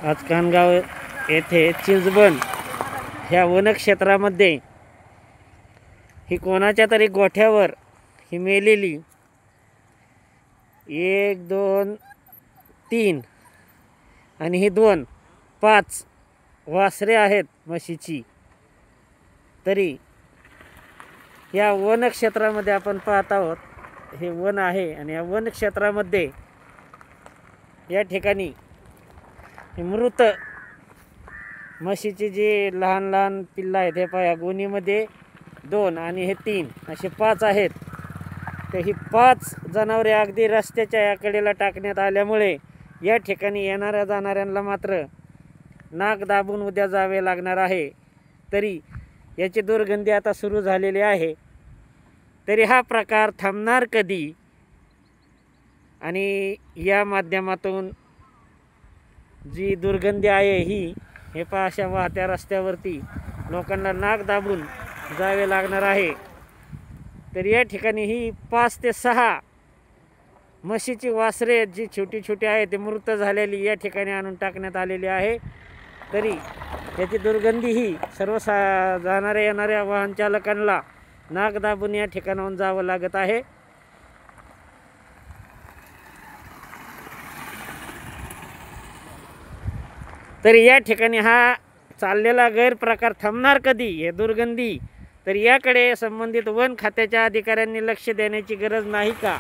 आज कानगाव येथे चिंचबन ह्या वनक्षेत्रामध्ये ही कोणाच्या तरी गोठ्यावर ही मेलेली 1 2 3 आणि ही 2 5 वासरे आहेत म्हशीची। तरी या वनक्षेत्रामध्ये आपण पाहत आहोत, हे वन आहे आणि या वनक्षेत्रामध्ये या ठिकाणी मृत म्हशीचे जे लहान लहान पिल्लं आहेत, हे पहा गोणीमध्ये 2 आणि हे 3 असे 5 आहेत। तर ही 5 जनावरे अगदी रस्त्याच्या या कडेला टाकण्यात आल्यामुळे या ठिकाणी येणाऱ्या जाणाऱ्यांना मात्र नाक दाबून उद्या जावे लागणार आहे। तरी याची दुर्गंधी आता सुरू झालेली आहे। तरी हा प्रकार थांबणार कधी? आणि या माध्यमातून जी दुर्गंधी आहे हे पहा, अशा वाहत्या रस्त्यावरती लोकांना नाक दाबून जावे लागणार आहे। तर या ठिकाणी ही 5 ते 6 म्हशीची वासरे जी छोटी छोटी आहेत ते मृत झालेली या ठिकाणी आणून टाकण्यात आलेली आहे। तरी याची दुर्गंधी ही सर्व जाणाऱ्या येणाऱ्या वाहन चालकांना नाक दाबून या ठिकाणाहून जावं लागत आहे। तरी या ठिकाणी हा चाललेला गैरप्रकार थांबणार कधी, हे दुर्गंधी? तर याकडे संबंधित वन खात्याच्या अधिकाऱ्यांनी लक्ष देण्याची गरज नाही का?